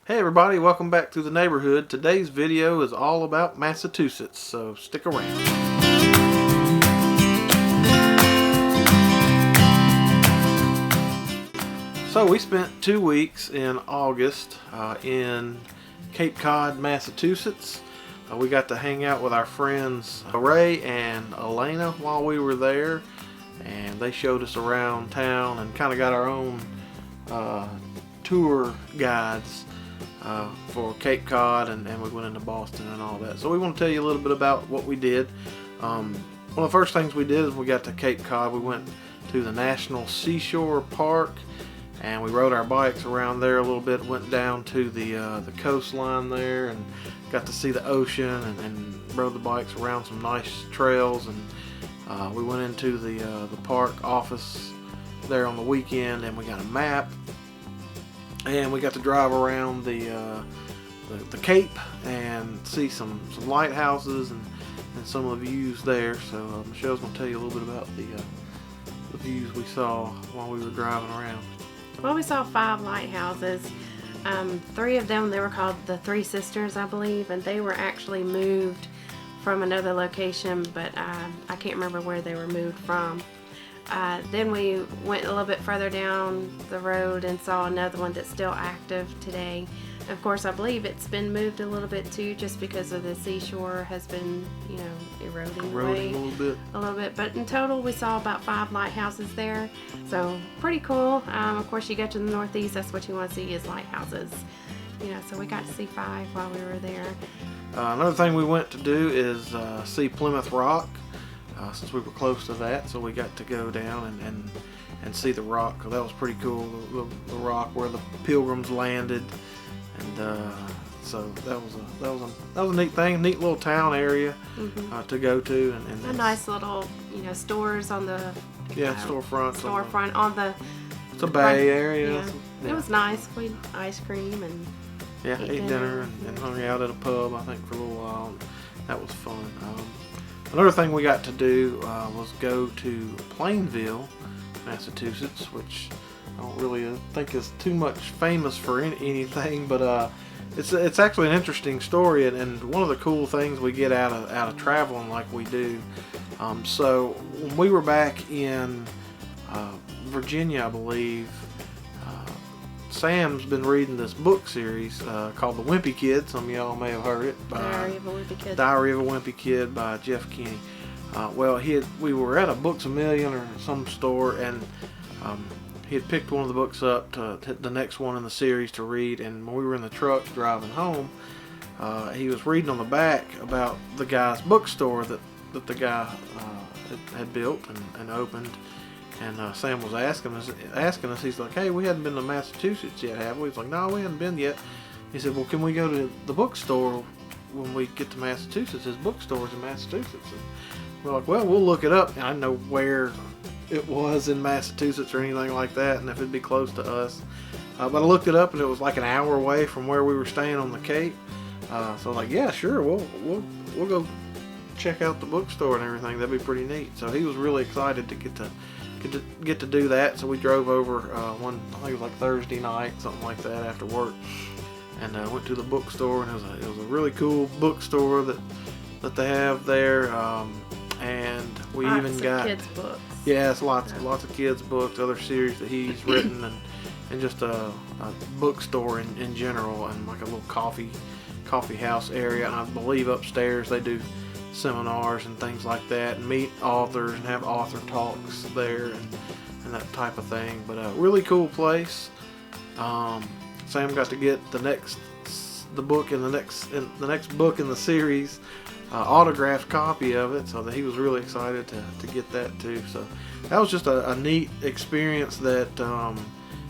Hey everybody, welcome back to the neighborhood. Today's video is all about Massachusetts, so stick around. So we spent 2 weeks in August in Cape Cod, Massachusetts. We got to hang out with our friends Ray and Elena while we were there, and they showed us around town and kind of got our own tour guides for Cape Cod, and we went into Boston and all that. So we want to tell you a little bit about what we did. One of the first things we did is we got to Cape Cod. We went to the National Seashore Park and we rode our bikes around there a little bit. Went down to the coastline there and got to see the ocean, and rode the bikes around some nice trails. And we went into the park office there on the weekend, and we got a map. And we got to drive around the Cape and see some lighthouses and some of the views there. So Michelle's going to tell you a little bit about the views we saw while we were driving around. Well, we saw 5 lighthouses. 3 of them, they were called the Three Sisters, I believe, and they were actually moved from another location, but I can't remember where they were moved from. Then we went a little bit further down the road and saw another one that's still active today. Of course, I believe it's been moved a little bit too, just because of the seashore has been, eroding away a little bit. But in total, we saw about 5 lighthouses there, so pretty cool. Of course, you go to the Northeast, that's what you want to see is lighthouses. So we got to see 5 while we were there. Another thing we went to do is see Plymouth Rock. Since we were close to that, so we got to go down and see the rock. That was pretty cool, the rock where the Pilgrims landed, and so that was a neat thing, neat little town area to go to, and a nice little stores on the storefront on the it's a bay area. Yeah. It was nice. We had ice cream and ate dinner and hung out at a pub, I think, for a little while. That was fun. Another thing we got to do was go to Plainville, Massachusetts, which I don't really think is too much famous for anything, but it's actually an interesting story, and one of the cool things we get out of traveling like we do. So when we were back in Virginia, I believe, Sam's been reading this book series called The Wimpy Kid. Some of y'all may have heard it. Diary of a Wimpy Kid. Diary of a Wimpy Kid by Jeff Kinney. We were at a Books A Million or some store, and he had picked one of the books up to the next one in the series to read. And when we were in the truck driving home, he was reading on the back about the guy's bookstore that the guy had built and opened. And Sam was asking us, he's like, hey, we hadn't been to Massachusetts yet, have we? He's like, no, we hadn't been yet. He said, well, can we go to the bookstore when we get to Massachusetts? His bookstore's in Massachusetts. And we're like, well, we'll look it up. And I didn't know where it was in Massachusetts or anything like that, and if it'd be close to us. But I looked it up, and it was like an hour away from where we were staying on the Cape. So I was like, yeah, sure, we'll go check out the bookstore and everything. That'd be pretty neat. So he was really excited to get to do that. So we drove over I think it was like Thursday night, something like that, after work, and went to the bookstore, and it was a really cool bookstore that they have there, and we even got kids books. Yes, lots of kids books, other series that he's written, and just a bookstore in general, and like a little coffee house area. And I believe upstairs they do seminars and things like that, and meet authors and have author talks there and that type of thing. But a really cool place. Sam got to get the next book in the next book in the series, autographed copy of it, so that he was really excited to get that too. So that was just a neat experience that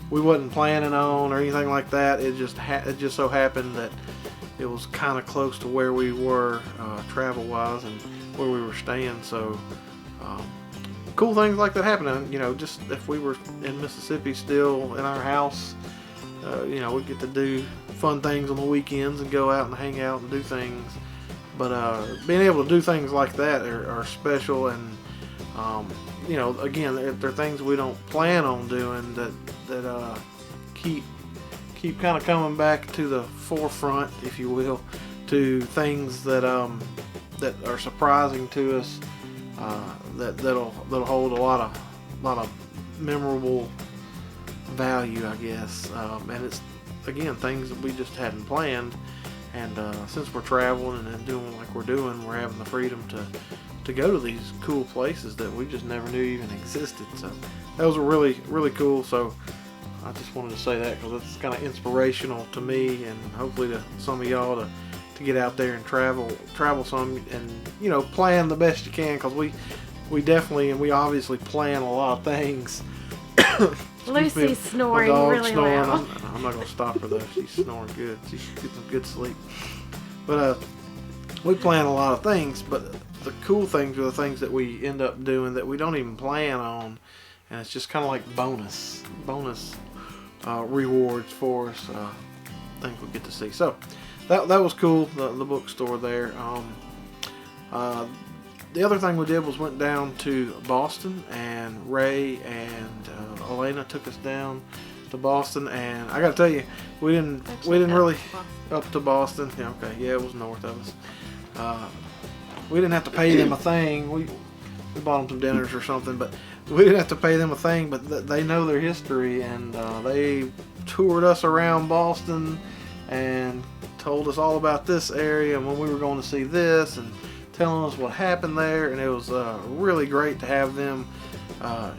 we wasn't planning on or anything like that. It just so happened that it was kind of close to where we were travel wise and where we were staying. So cool things like that happen. And just if we were in Mississippi still in our house, we get to do fun things on the weekends and go out and hang out and do things. But being able to do things like that are special, and again, they're things we don't plan on doing that keep keep kind of coming back to the forefront, if you will, to things that that are surprising to us, that'll hold a lot of memorable value, I guess. And it's, again, things that we just hadn't planned. And since we're traveling and doing like we're doing, we're having the freedom to go to these cool places that we just never knew even existed. So that was really, really cool. So I just wanted to say that because it's kind of inspirational to me, and hopefully to some of y'all to get out there and travel some, and plan the best you can, because we definitely, and we obviously plan a lot of things. Lucy's snoring really loud. I'm not going to stop her though. She's snoring good. She's getting some good sleep. But we plan a lot of things, but the cool things are the things that we end up doing that we don't even plan on, and it's just kind of like bonus rewards for us. Things we get to see. So that was cool. The bookstore there. The other thing we did was went down to Boston, and Ray and Elena took us down to Boston, and I gotta tell you, we didn't really up to Boston. Yeah, okay, yeah, it was north of us. We didn't have to pay them a thing. We bought them some dinners or something, but we didn't have to pay them a thing. But they know their history, and they toured us around Boston and told us all about this area and when we were going to see this, and telling us what happened there. And it was really great to have them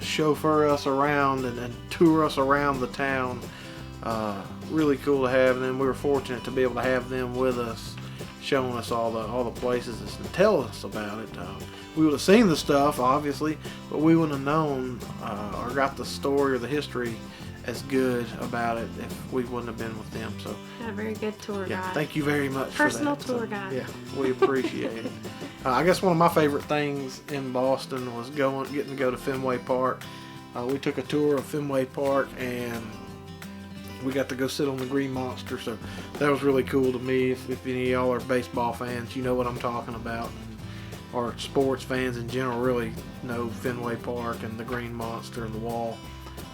chauffeur us around and tour us around the town. Really cool to have them. We were fortunate to be able to have them with us, showing us all the places and tell us about it. We would have seen the stuff, obviously, but we wouldn't have known or got the story or the history as good about it if we wouldn't have been with them. So a very good tour guide. Thank you very much Personal for that. tour guide. Yeah, we appreciate it. I guess one of my favorite things in Boston was getting to go to Fenway Park. We took a tour of Fenway Park, and we got to go sit on the Green Monster. So that was really cool to me. If any of y'all are baseball fans, you know what I'm talking about. Or sports fans in general really know Fenway Park and the Green Monster and the Wall,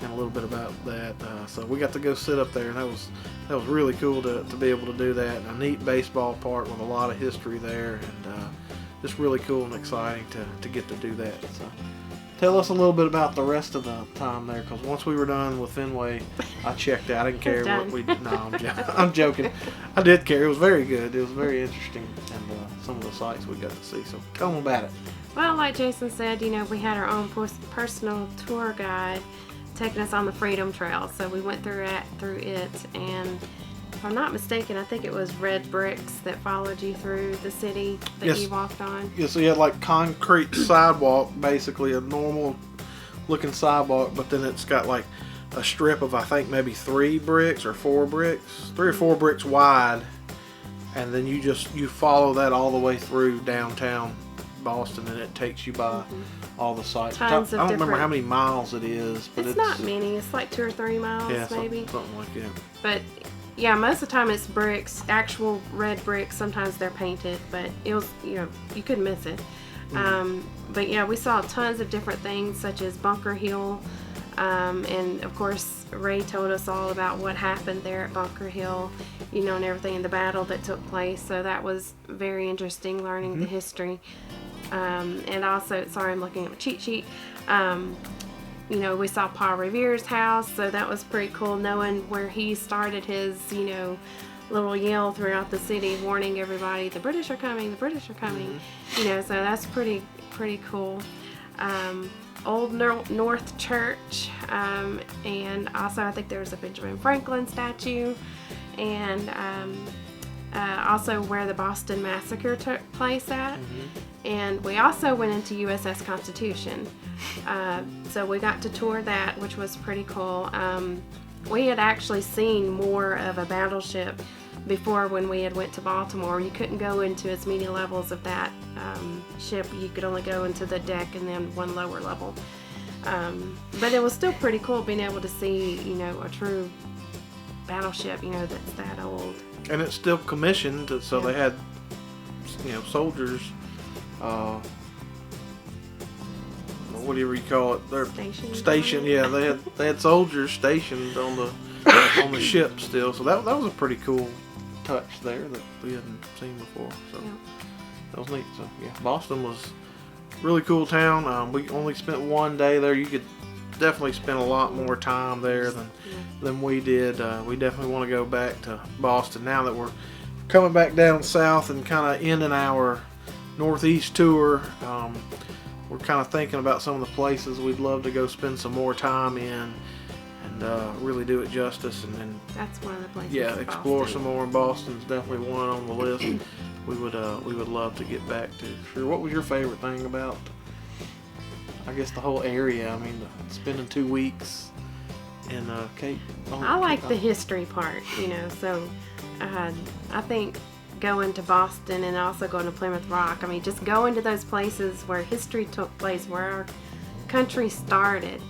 and a little bit about that. So we got to go sit up there, and that was really cool to be able to do that. A neat baseball park with a lot of history there, and just really cool and exciting to get to do that. So tell us a little bit about the rest of the time there, because once we were done with Fenway, I checked out. I didn't care what we did. No, I'm joking. I did care. It was very good. It was very interesting, and some of the sights we got to see. So tell them about it. Well, like Jason said, we had our own personal tour guide taking us on the Freedom Trail. So we went through it, and if I'm not mistaken, I think it was red bricks that followed you through the city that you walked on. Yeah, so you had like concrete sidewalk, basically a normal looking sidewalk, but then it's got like a strip of, I think, maybe 3 bricks or 4 bricks, 3 or 4 bricks wide, and then you follow that all the way through downtown Boston, and it takes you by all the sites. I don't remember how many miles it is, but it's not many. It's like 2 or 3 miles, maybe. Something like that. But yeah, most of the time it's bricks, actual red bricks. Sometimes they're painted, but it was, you couldn't miss it. But yeah, we saw tons of different things, such as Bunker Hill, and of course Ray told us all about what happened there at Bunker Hill, and everything in the battle that took place. So that was very interesting, learning the history. And also, sorry, I'm looking at my cheat sheet. We saw Paul Revere's house, so that was pretty cool, knowing where he started his, little yell throughout the city, warning everybody, the British are coming, the British are coming. So that's pretty cool. Old North Church, and also I think there was a Benjamin Franklin statue, and also where the Boston Massacre took place at. And we also went into USS Constitution, so we got to tour that, which was pretty cool. We had actually seen more of a battleship before when we had went to Baltimore. You couldn't go into as many levels of that ship. You could only go into the deck and then one lower level. But it was still pretty cool being able to see, a true battleship, that's that old. And it's still commissioned, so they had, soldiers, whatever you call it, they're stationed. Yeah, they had soldiers stationed on on the ship still. So that was a pretty cool touch there that we hadn't seen before. So Yeah. that was neat. So yeah, Boston was a really cool town. We only spent one day there. You could definitely spend a lot more time there than we did. We definitely want to go back to Boston now that we're coming back down south and kind of ending our Northeast tour. We're kind of thinking about some of the places we'd love to go spend some more time in and really do it justice. And then That's one of the places. yeah, in explore Boston. some more in Boston. Is definitely one on the list. We would love to get back to. Sure. What was your favorite thing about? I guess the whole area. I mean, spending 2 weeks in Cape. I like the history part, you know. So I think going to Boston and also going to Plymouth Rock. I mean, just going to those places where history took place, where our country started,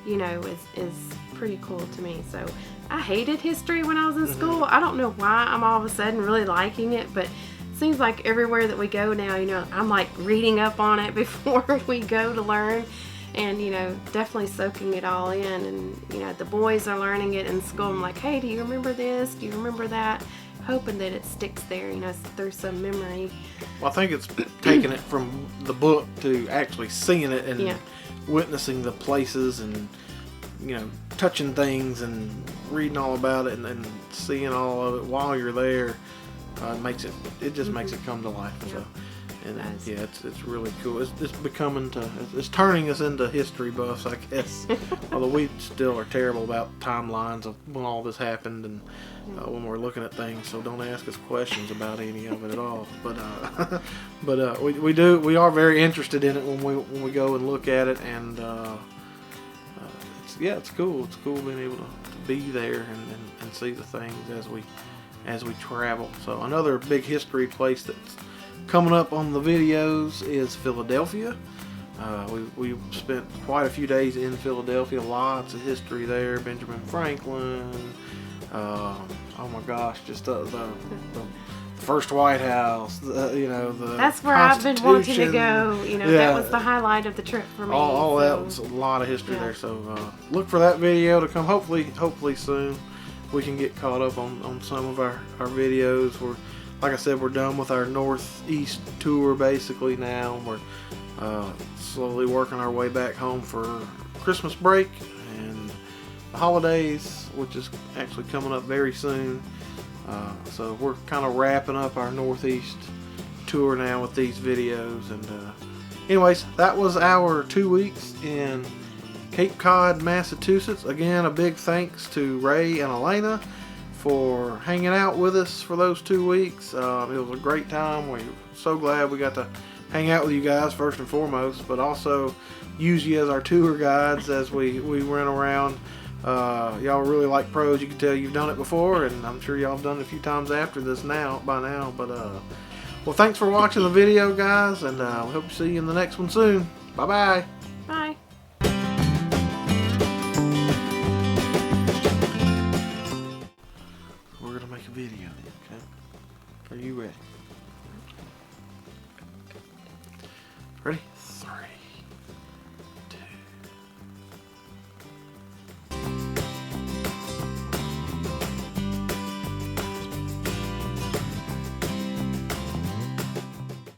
you know, is pretty cool to me. So I hated history when I was in school. I don't know why I'm all of a sudden really liking it, but it seems like everywhere that we go now, you know, I'm like reading up on it before we go to learn. And, you know, definitely soaking it all in. And, you know, the boys are learning it in school. I'm like, hey, do you remember this? Do you remember that? Hoping that it sticks there, you know, through some memory. Well, I think it's taking it from the book to actually seeing it and witnessing the places and, you know, touching things and reading all about it and seeing all of it while you're there. It just makes it come to life. Yeah. So. And Nice. yeah, it's really cool. It's turning us into history buffs, I guess. Although we still are terrible about timelines of when all this happened and when we're looking at things. So don't ask us questions about any of it at all. But we are very interested in it when we go and look at it. And it's cool. It's cool being able to be there and see the things as we travel. So another big history place that's coming up on the videos is Philadelphia. We spent quite a few days in Philadelphia. Lots of history there. Benjamin Franklin. Oh my gosh, just the first White House. That's where I've been wanting to go. You know, that was the highlight of the trip for me. All that was a lot of history there. So look for that video to come. Hopefully soon we can get caught up on some of our videos. Like I said, we're done with our Northeast tour basically now. We're slowly working our way back home for Christmas break and the holidays, which is actually coming up very soon. So we're kind of wrapping up our Northeast tour now with these videos. And anyways, that was our 2 weeks in Cape Cod, Massachusetts. Again, a big thanks to Ray and Elena for hanging out with us for those 2 weeks. It was a great time. We're so glad we got to hang out with you guys first and foremost, but also use you as our tour guides as we went around. Y'all really like pros. You can tell you've done it before, and I'm sure y'all have done it a few times after this by now. But well, thanks for watching the video, guys, and we hope to see you in the next one soon. Bye bye.